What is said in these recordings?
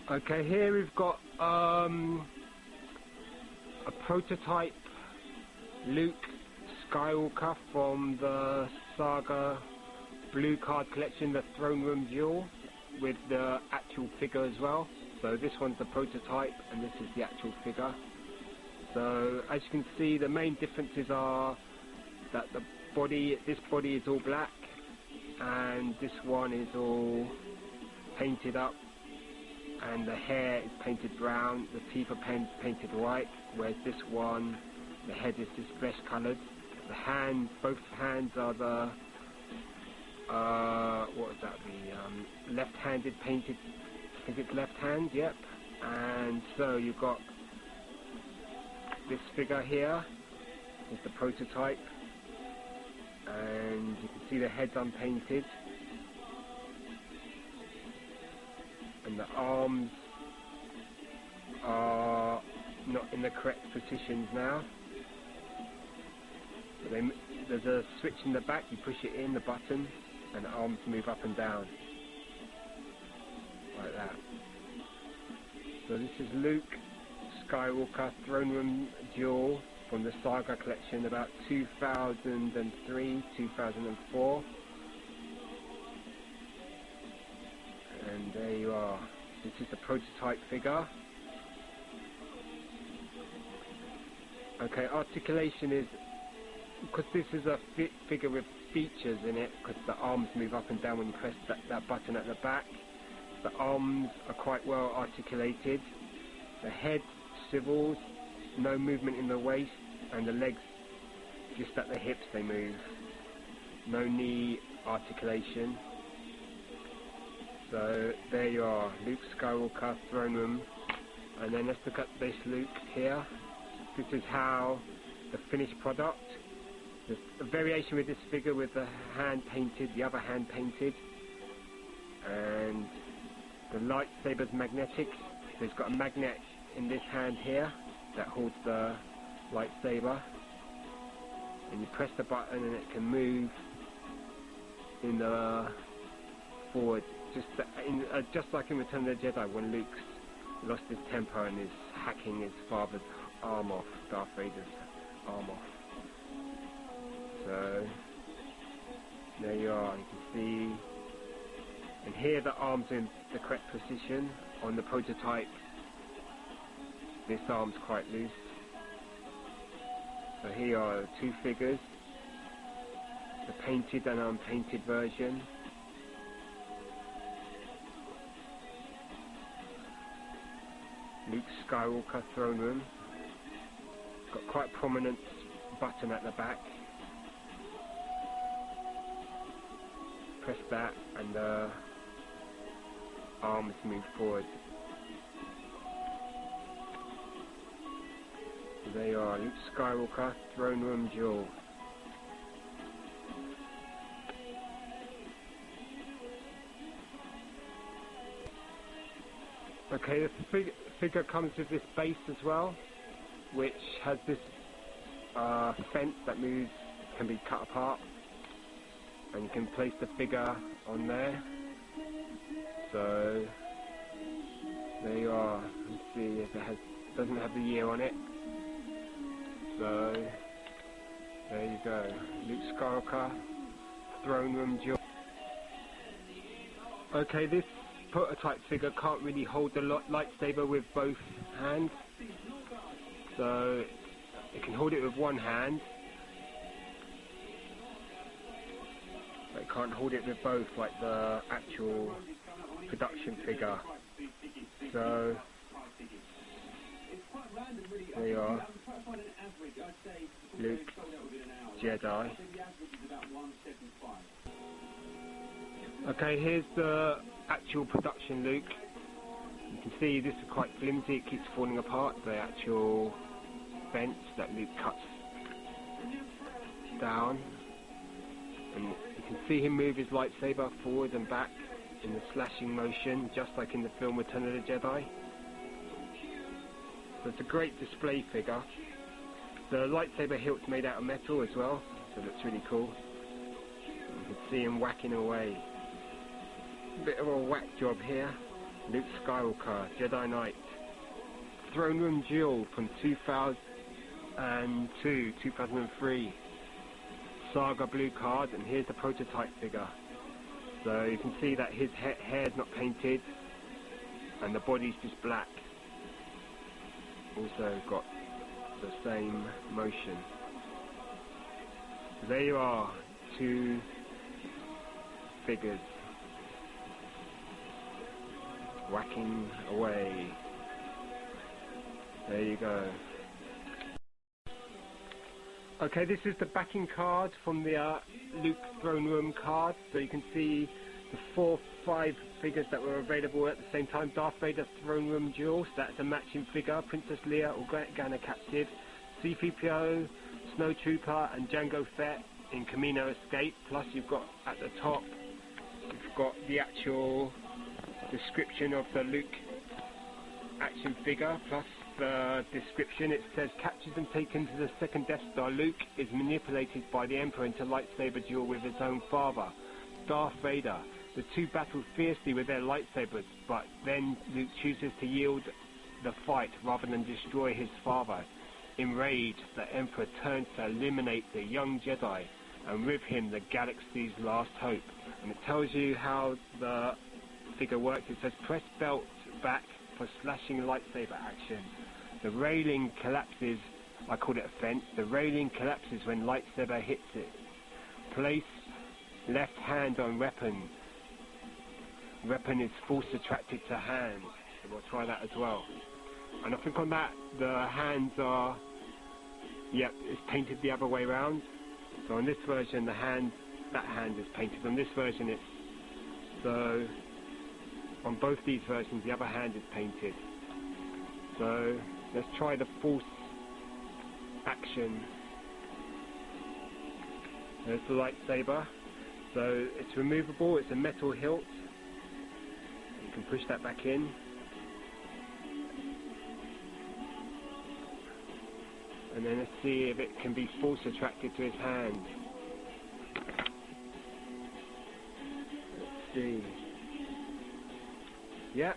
Okay, here we've got a prototype Luke Skywalker from the Saga Blue Card Collection, the Throne Room Duel, with the actual figure as well. So this one's the prototype and this is the actual figure. So as you can see, the main differences are that this body is all black and this one is all painted up, and the hair is painted brown, the teeth are painted white, whereas this one, the head is just flesh coloured. The hands, both hands are the what is that, the left-handed painted, I think it's left hand, yep. And so you've got this figure here is the prototype, and you can see the head's unpainted, and the arms are not in the correct positions now. But there's a switch in the back, you push it in, the button, and the arms move up and down, like that. So this is Luke Skywalker Throne Room Duel from the Saga collection, about 2003, 2004. And there you are. This is the prototype figure. Okay, articulation is, because this is a figure with features in it, because the arms move up and down when you press that button at the back. The arms are quite well articulated. The head swivels, no movement in the waist, and the legs just at the hips they move. No knee articulation. So there you are, Luke Skywalker Throne Room. And then let's look at this Luke here. This is how the finished product. There's a variation with this figure with the hand painted, the other hand painted, and the lightsaber's magnetic. So it's got a magnet in this hand here that holds the lightsaber, and you press the button and it can move in the forward, just like in Return of the Jedi when Luke's lost his temper and is hacking his father's arm off, Darth Vader's arm off. So there you are, you can see, and here the arms are in the correct position. On the prototype, this arm's quite loose. So here are the two figures, the painted and unpainted version. Luke Skywalker Throne Room. Got quite a prominent button at the back. Press that and the arms move forward. So there you are, Luke Skywalker Throne Room Duel. Okay, the figure comes with this base as well, which has this fence that moves, can be cut apart, and you can place the figure on there. So there you are. Let's see if it doesn't have the year on it. So there you go, Luke Skywalker Throne Room Duel. Okay, this prototype figure can't really hold the lightsaber with both hands, so it can hold it with one hand, but it can't hold it with both like the actual production figure. So there you are, Luke Jedi. Okay, here's the actual production Luke. You can see this is quite flimsy, it keeps falling apart, the actual fence that Luke cuts down. And you can see him move his lightsaber forward and back in the slashing motion, just like in the film Return of the Jedi. So it's a great display figure. The lightsaber hilt's made out of metal as well, so that's really cool. You can see him whacking away. Bit of a whack job here. Luke Skywalker, Jedi Knight. Throne Room Duel from 2002, 2003. Saga blue card, and here's the prototype figure. So you can see that his hair's not painted, and the body's just black. Also got the same motion. So there you are, two figures whacking away. There you go. Okay, this is the backing card from the Luke Throne Room card. So you can see the 5 figures that were available at the same time. Darth Vader Throne Room Duel, so that's a matching figure. Princess Leia, Organa Captive. C-3PO, Snow Trooper, and Jango Fett in Camino Escape. Plus you've got at the top, you've got the actual description of the Luke action figure, plus the description. It says, captured and taken to the second Death Star, Luke is manipulated by the Emperor into lightsaber duel with his own father, Darth Vader. The two battle fiercely with their lightsabers, but then Luke chooses to yield the fight rather than destroy his father. Enraged, the Emperor turns to eliminate the young Jedi, and with him the galaxy's last hope. And it tells you how the figure works. It says, press belt back for slashing lightsaber action. The railing collapses, I called it a fence, the railing collapses when lightsaber hits it. Place left hand on weapon. Weapon is force attracted to hand. So we'll try that as well. And I think on that, the hands are, yep, it's painted the other way around. So on this version, that hand is painted. On this version, it's, so on both these versions, the other hand is painted. So let's try the force action. There's the lightsaber. So it's removable, it's a metal hilt. You can push that back in. And then let's see if it can be force attracted to his hand. Let's see. Yep,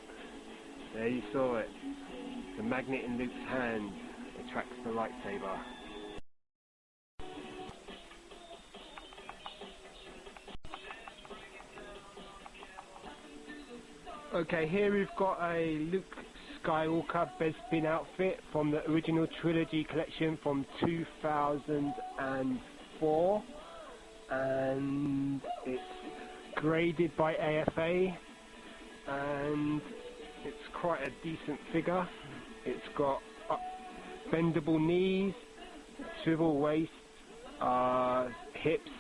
there you saw it. The magnet in Luke's hand attracts the lightsaber. Okay, here we've got a Luke Skywalker Bespin outfit from the original trilogy collection from 2004, and it's graded by AFA, and it's quite a decent figure. It's got bendable knees, swivel waist, hips,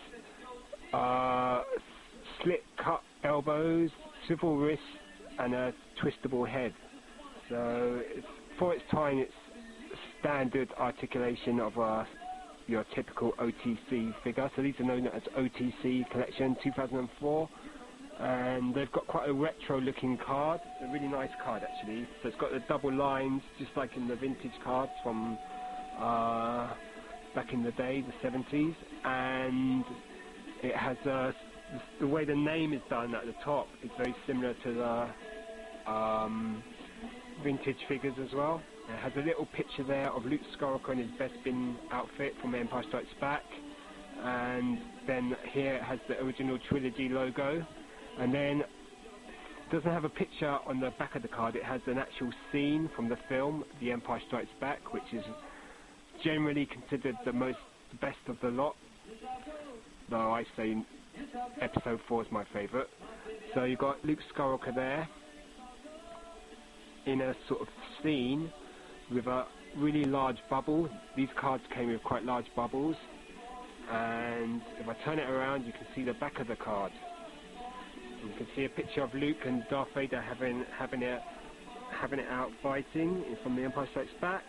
slit cut elbows, swivel wrists, and a twistable head. So for its time, it's standard articulation of your typical OTC figure. So these are known as OTC collection 2004, and they've got quite a retro looking card, a really nice card actually. So it's got the double lines just like in the vintage cards from back in the day, the 70s, and it has the way the name is done at the top is very similar to the vintage figures as well. It has a little picture there of Luke Skywalker in his Bespin outfit from Empire Strikes Back, and then here it has the original trilogy logo, and then it doesn't have a picture on the back of the card. It has an actual scene from the film The Empire Strikes Back, which is generally considered the best of the lot, though I say episode 4 is my favourite. So you've got Luke Skywalker there in a sort of scene with a really large bubble. These cards came with quite large bubbles, and if I turn it around you can see the back of the card. You can see a picture of Luke and Darth Vader having it out fighting from The Empire Strikes Back,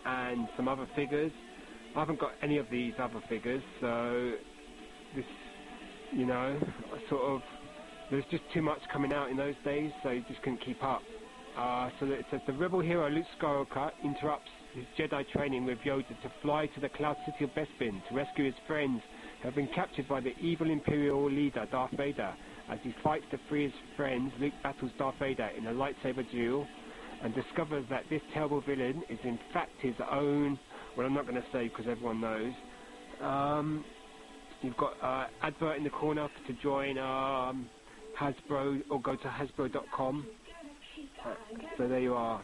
and some other figures. I haven't got any of these other figures, so this, you know, there's just too much coming out in those days, so you just couldn't keep up. So it says, the rebel hero Luke Skywalker interrupts his Jedi training with Yoda to fly to the Cloud City of Bespin to rescue his friends who have been captured by the evil Imperial leader Darth Vader As he fights to free his friends, Luke battles Darth Vader in a lightsaber duel and discovers that this terrible villain is in fact his own. Well, I'm not going to say because everyone knows. You've got advert in the corner to join Hasbro or go to hasbro.com. So there you are.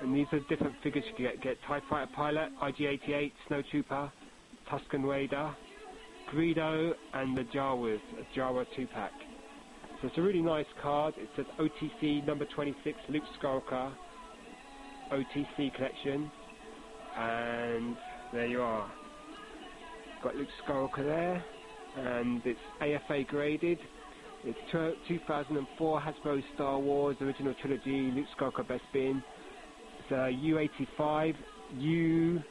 And these are different figures you can get TIE Fighter Pilot, IG-88, Snowtrooper, Tusken Raider, Greedo, and the Jawas, a Jawa 2-pack. So it's a really nice card. It says OTC number 26, Luke Skywalker, OTC collection. And there you are. Got Luke Skywalker there. And it's AFA graded. It's 2004 Hasbro Star Wars Original Trilogy, Luke Skywalker Best Bin. It's U85. U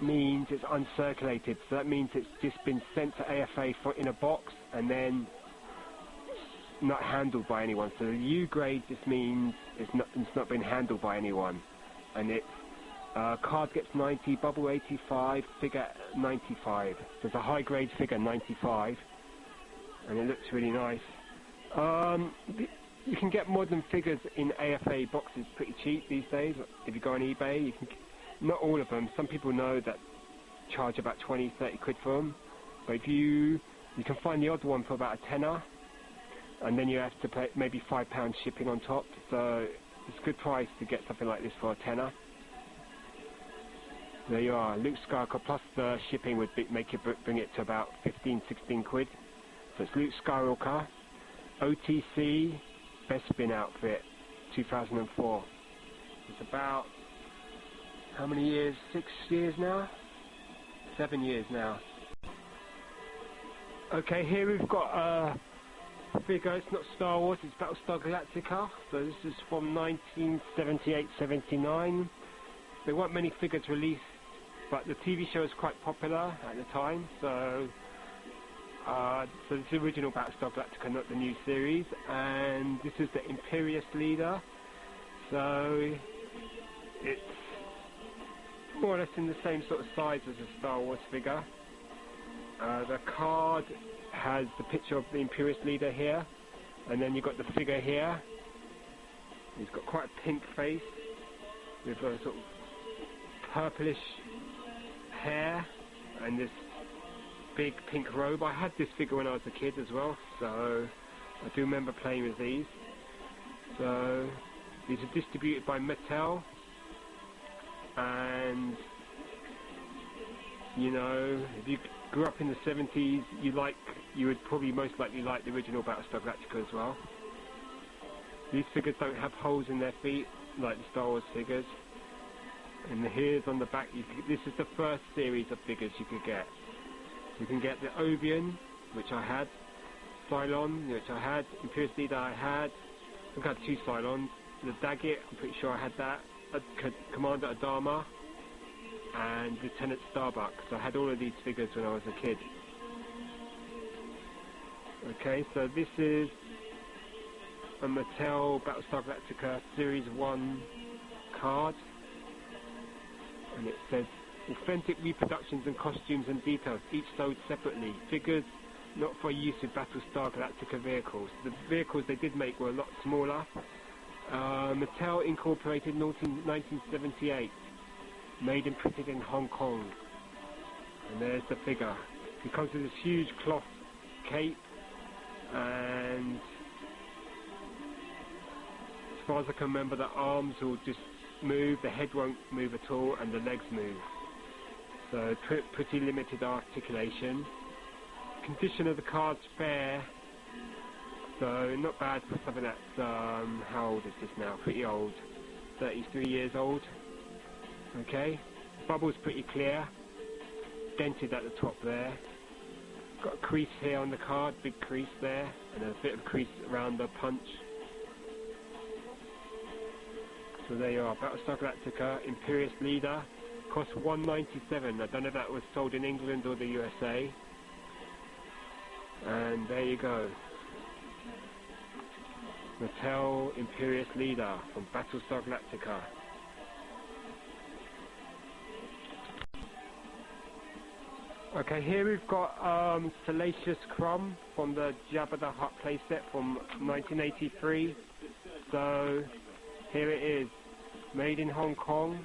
means it's uncirculated, so that means it's just been sent to AFA in a box and then not handled by anyone. So the U grade just means it's not been handled by anyone. And it's card gets 90, bubble 85, figure 95. So it's a high grade figure 95. And it looks really nice. You can get modern figures in AFA boxes pretty cheap these days. If you go on eBay, you can, not all of them. Some people know that charge about 20, 30 quid for them. But if you can find the odd one for about a tenner, and then you have to pay maybe £5 shipping on top. So it's a good price to get something like this for a tenner. There you are, Luke Skywalker plus the shipping would make it bring it to about 15, 16 quid. So it's Luke Skywalker, OTC, Best Bin outfit, 2004. It's about, how many years? 6 years now? 7 years now. Okay, here we've got a figure, it's not Star Wars, it's Battlestar Galactica. So this is from 1978-79. There weren't many figures released, but the TV show was quite popular at the time, so it's the original Battlestar Galactica, not the new series, and this is the Imperious leader, so it's more or less in the same sort of size as a Star Wars figure. The card has the picture of the Imperious leader here, and then you've got the figure here. He's got quite a pink face with a sort of purplish hair and this big pink robe. I had this figure when I was a kid as well, so I do remember playing with these. So these are distributed by Mattel, and you know, if you grew up in the 70s, you would probably most likely like the original Battlestar Galactica as well. These figures don't have holes in their feet like the Star Wars figures. And here's on the back, this is the first series of figures you could get. You can get the Ovian, which I had, Cylon, which I had, Imperious Leader I had, I think I had 2 Cylons, the Daggett, I'm pretty sure I had that, Commander Adama, and Lieutenant Starbuck. So I had all of these figures when I was a kid. Okay, so this is a Mattel Battlestar Galactica Series 1 card. And it says, authentic reproductions and costumes and details, each sold separately. Figures not for use with Battlestar Galactica vehicles. The vehicles they did make were a lot smaller. Mattel Incorporated 1978. Made and printed in Hong Kong. And there's the figure. It comes with this huge cloth cape, and as far as I can remember, the arms will just move, the head won't move at all, and the legs move. So pretty limited articulation. Condition of the card's fair, so not bad for something that's, how old is this now? Pretty old. 33 years old. Okay. Bubble's pretty clear. Dented at the top there. Got a crease here on the card, big crease there, and a bit of crease around the punch. So there you are, Battlestar Galactica, Imperious Leader, cost $1.97. I don't know if that was sold in England or the USA. And there you go. Mattel Imperious Leader from Battlestar Galactica. Okay, here we've got Salacious Crumb from the Jabba the Hutt playset from 1983. So here it is, made in Hong Kong,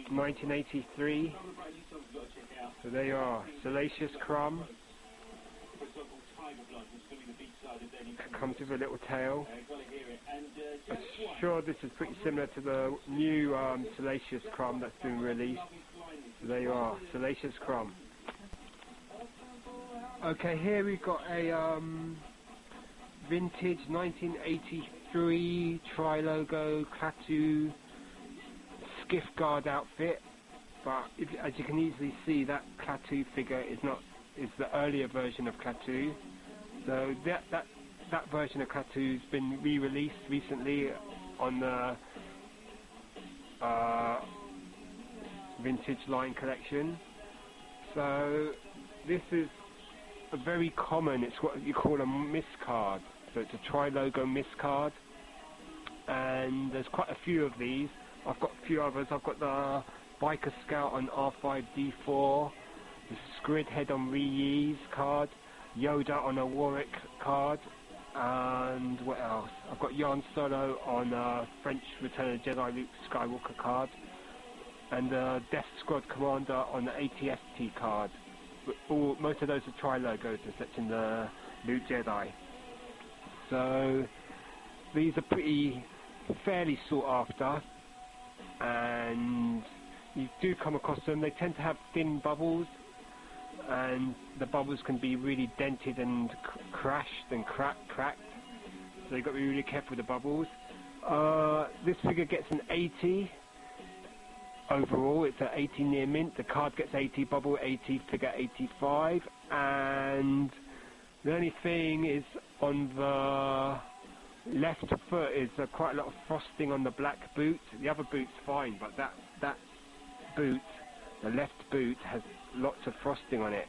1983. So there you are, Salacious Crumb. Comes with a little tail. I'm sure this is pretty similar to the new Salacious Crumb that's been released. So there you are, Salacious Crumb. Okay, here we've got a vintage 1983 tri-logo Klaatu skiff guard outfit. But as you can easily see, that Klaatu figure is the earlier version of Klaatu. So that version of Klaatu's been re-released recently on the vintage line collection. So this is a very common, it's what you call a miscard. So it's a tri-logo miscard, and there's quite a few of these. I've got a few others. I've got the Biker Scout on R5D4, the Squid Head on Ree-Yee's card, Yoda on a Warwick card, and what else? I've got Yan Solo on a French Return of the Jedi Luke Skywalker card, and the Death Squad Commander on the ATST card. Most of those are tri-logos, excepting the Luke Jedi. So these are fairly sought after, and you do come across them. They tend to have thin bubbles, and the bubbles can be really dented and crashed and cracked. So you've got to be really careful with the bubbles. This figure gets an 80 overall. It's an 80 near mint. The card gets 80, bubble 80, figure 85, and the only thing is on the left foot is quite a lot of frosting on the black boot. The other boot's fine, but that boot, the left boot, has lots of frosting on it.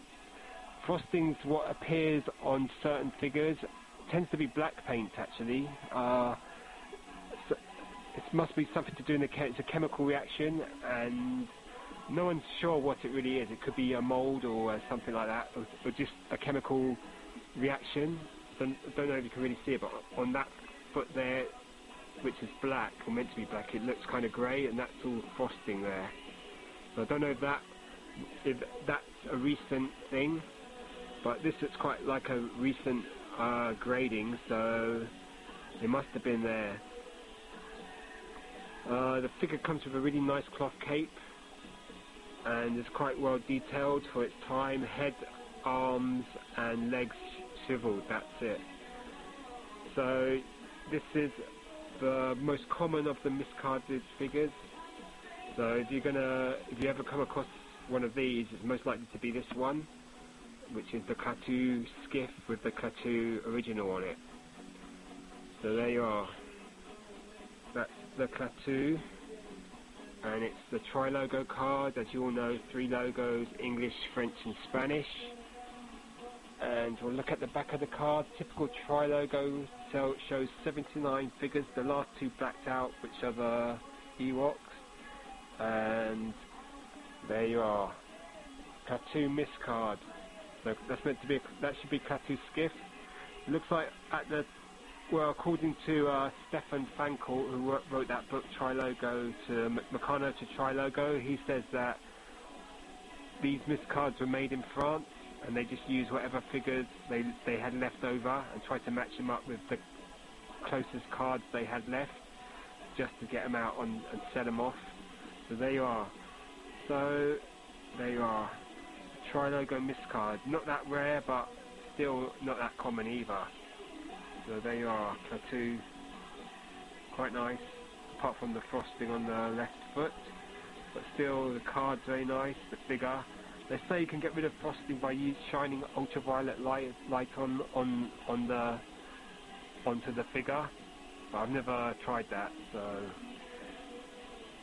Frosting's what appears on certain figures. It tends to be black paint, actually. So it must be something to do with it's a chemical reaction, and no one's sure what it really is. It could be a mold or something like that, or just a chemical reaction. I don't know if you can really see it, but on that foot there, which is black, or meant to be black, it looks kind of grey, and that's all frosting there. So I don't know if that's a recent thing, but this looks quite like a recent grading, so it must have been there. The figure comes with a really nice cloth cape, and is quite well detailed for its time. Head, arms, and legs swiveled. That's it. So this is the most common of the miscarded figures. So if you ever come across one of these, it's most likely to be this one, which is the Klaatu skiff with the Klaatu original on it. So there you are. That's the Klaatu, and it's the tri-logo card. As you all know, 3 logos: English, French, and Spanish. And we'll look at the back of the card. Typical tri-logo shows 79 figures. The last 2 blacked out, which are the Ewoks. And there you are, Klaatu miscard. So that's meant to be that should be Klaatu skiff. It looks like according to Stefan Fankel, who wrote that book Tri-Logo to Meccano to Tri-Logo, he says that these miscards were made in France, and they just used whatever figures they had left over and tried to match them up with the closest cards they had left, just to get them out and sell them off. So there you are. So there you are. Tri-logo miscard. Not that rare, but still not that common either. So there you are. Klaatu. Quite nice, apart from the frosting on the left foot. But still, the card's very nice. The figure. They say you can get rid of frosting by shining ultraviolet light onto the figure. But I've never tried that. So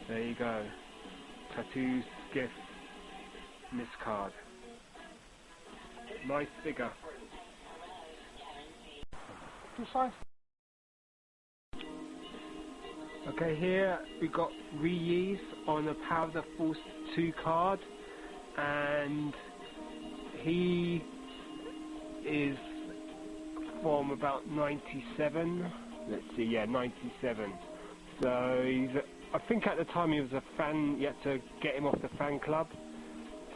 there you go. Klaatu skiff miscard. Nice figure. Okay, here we got Ree-Yee's on a Power of the Force 2 card. and he is from about 97. Let's see, yeah, 97. So he's, I think at the time he was a fan. You had to get him off the fan club,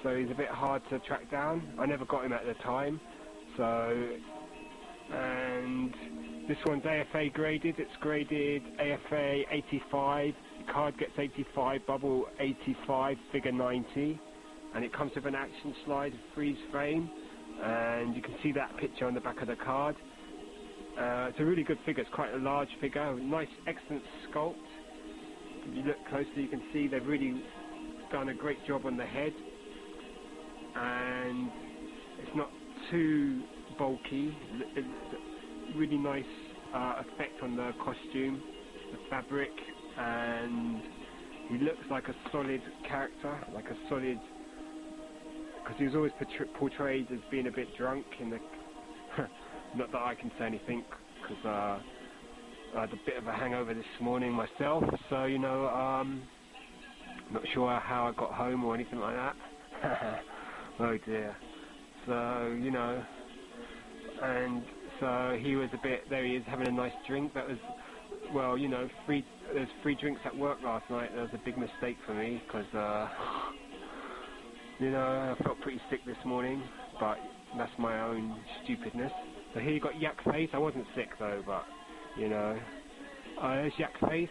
so he's a bit hard to track down. I never got him at the time. So, and this one's AFA graded. It's graded AFA 85. The card gets 85, bubble 85, figure 90, and it comes with an action slide freeze frame, and you can see that picture on the back of the card. It's a really good figure. It's quite a large figure. Nice, excellent sculpt. If you look closely, you can see they've really done a great job on the head, and it's not too bulky. It's a really nice effect on the costume, the fabric, and he looks like a solid character, like a solid, because he was always portrayed as being a bit drunk in the not that I can say anything, because I had a bit of a hangover this morning myself, so you know, not sure how I got home or anything like that. Oh dear. So, you know, and so he was a bit, there he is having a nice drink. That was, well, you know, there's free drinks at work last night. That was a big mistake for me, because you know, I felt pretty sick this morning, but that's my own stupidness. So here you got Yak Face. I wasn't sick though, but you know, there's Yak Face,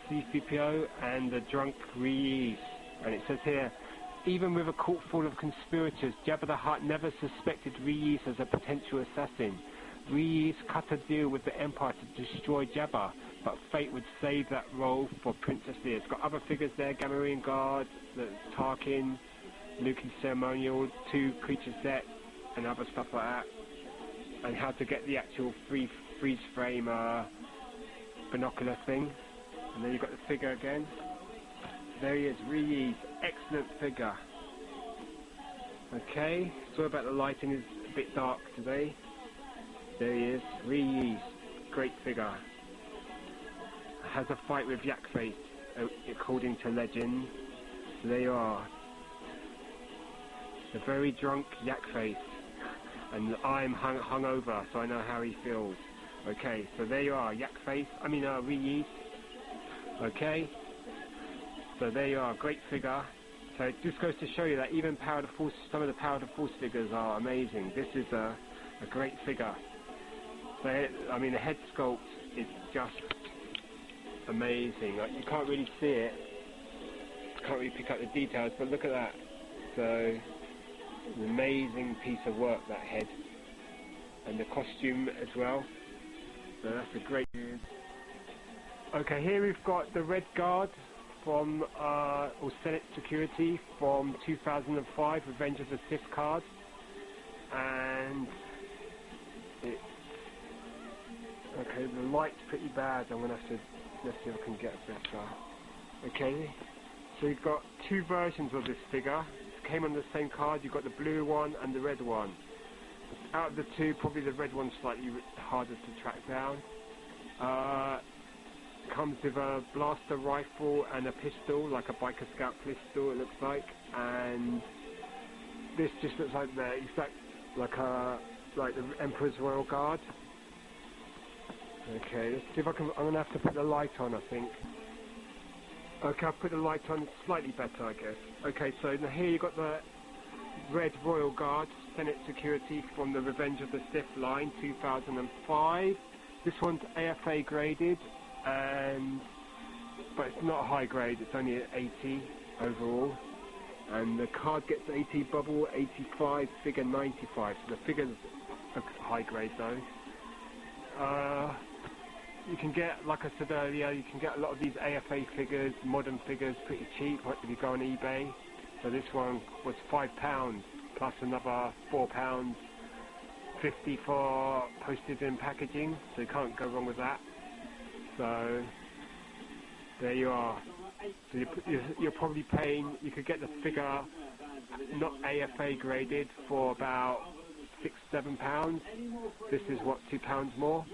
C-3PO, and the drunk Reese. And it says here, even with a court full of conspirators, Jabba the Hutt never suspected Reese as a potential assassin. Reese cut a deal with the Empire to destroy Jabba, but fate would save that role for Princess Leia. It's got other figures there: Gamorrean Guard, the Tarkin, Luke's ceremonial, 2 creature set, and other stuff like that. And how to get the actual freeze frame binocular thing. And then you've got the figure again. There he is, Reese, excellent figure. Okay, sorry about the lighting, is a bit dark today. There he is, Reese, great figure. Has a fight with Yak Face, according to legend. So there you are. The very drunk Yak Face. And I'm hungover, so I know how he feels. Okay, so there you are, Yak Face, Reese. Okay, so there you are, great figure. So it just goes to show you that even Power of the Force, some of the Power of the Force figures are amazing. This is a great figure. So, I mean, the head sculpt is just amazing. Like, you can't really see it, can't really pick up the details, but look at that. So, an amazing piece of work, that head, and the costume as well. So that's a great. Okay, here we've got the Red Guard from or Senate Security from 2005, Revenge of the Sith card, and it's okay. The light's pretty bad. I'm gonna have to, let's see if I can get better. Okay, so you've got 2 versions of this figure. Came on the same card. You've got the blue one and the red one. Out of the 2, probably the red one's slightly harder to track down. Comes with a blaster rifle and a pistol, like a biker scout pistol it looks like, and this just looks like the exact, like the Emperor's Royal Guard. Okay, let's see if I can, I'm going to have to put the light on, I think. Okay, I'll put the light on, slightly better I guess. Okay, so now here you've got the Red Royal Guard, Senate Security from the Revenge of the Sith line, 2005. This one's AFA graded, but it's not high grade, it's only at 80 overall. And the card gets 80, bubble 85, figure 95. So the figure's a high grade though. You can get, like I said earlier, you can get a lot of these AFA figures, modern figures, pretty cheap if you go on eBay. So this one was £5 plus another £4.50 for postage and packaging, so you can't go wrong with that. So there you are. So you're probably paying, you could get the figure not AFA graded for about £6-7. This is what, £2 more,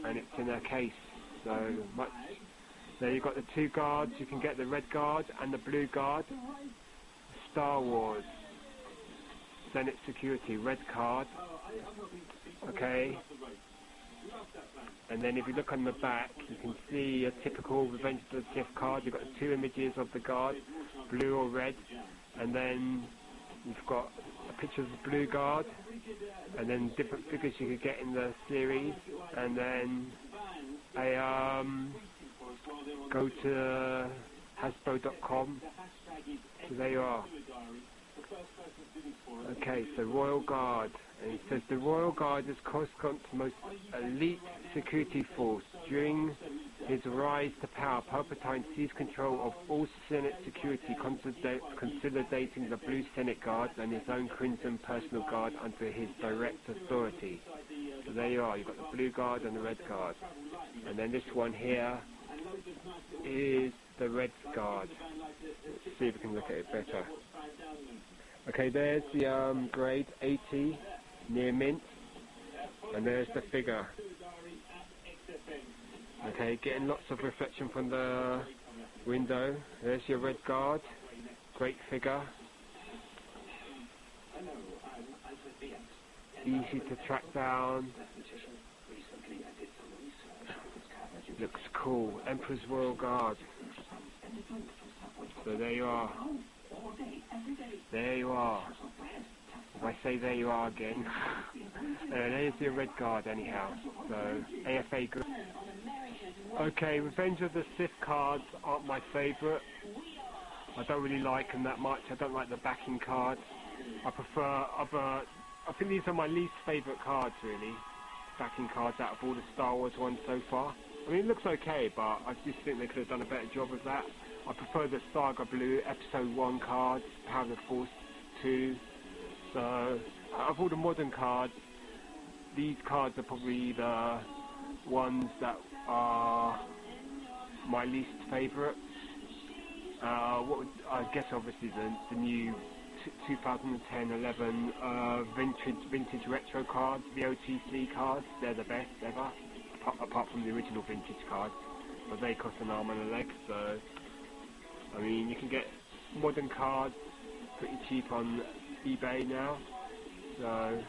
and it's in a case. So much. There you've got the 2 guards. You can get the red guard and the blue guard. Star Wars Senate Security red card. Okay. And then if you look on the back, you can see a typical Revenge of the Sith card. You've got two images of the guard, blue or red, and then you've got a picture of the blue guard, and then different figures you could get in the series, and then go to hasbro.com. So there you are. Okay, so Royal Guard, and it says the Royal Guard is Coruscant's most elite security force. During his rise to power, Palpatine seized control of all Senate security, consolidating the Blue Senate Guard and his own Crimson Personal Guard under his direct authority. So there you are, you've got the Blue Guard and the Red Guard. And then this one here is the Red Guard. Let's see if we can look at it better. Okay, there's the grade 80 near mint, and there's the figure. Okay, getting lots of reflection from the window. There's your Red Guard, great figure. Easy to track down. Looks cool. Emperor's Royal Guard. So there you are. There you are. If I say there you are again. There's your Red Guard anyhow. So AFA good. Okay, Revenge of the Sith cards aren't my favourite. I don't really like them that much. I don't like the backing cards. I prefer other... I think these are my least favourite cards really. Backing cards out of all the Star Wars ones so far. I mean, it looks okay, but I just think they could have done a better job of that. I prefer the Saga Blue Episode 1 cards, Power of the Force 2. So, out of all the modern cards, these cards are probably the ones that are my least favourite. I guess obviously the new 2010-11 vintage retro cards, the OTC cards, they're the best ever, apart from the original vintage cards, but they cost an arm and a leg. So I mean, you can get modern cards pretty cheap on eBay now, so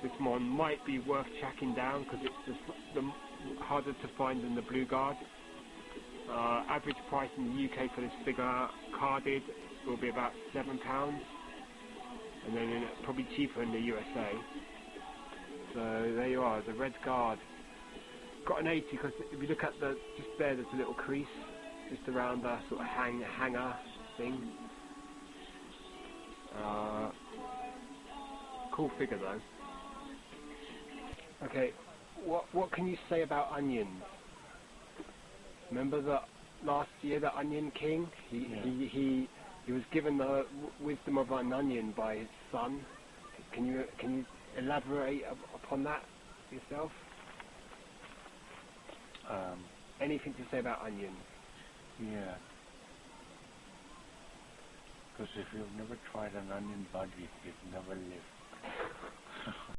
this one might be worth tracking down because it's the harder to find than the Blue Guard. Average price in the UK for this figure carded will be about £7, and then probably cheaper in the USA. So there you are, the Red Guard. Got an 80 because if you look at just there's a little crease just around the sort of hanger thing. Cool figure though. Okay, what can you say about onions? Remember that last year, the Onion King? He was given the wisdom of an onion by his son. Can you elaborate upon that yourself? Anything to say about onions? Yeah. Because if you've never tried an onion budgie, you've never lived.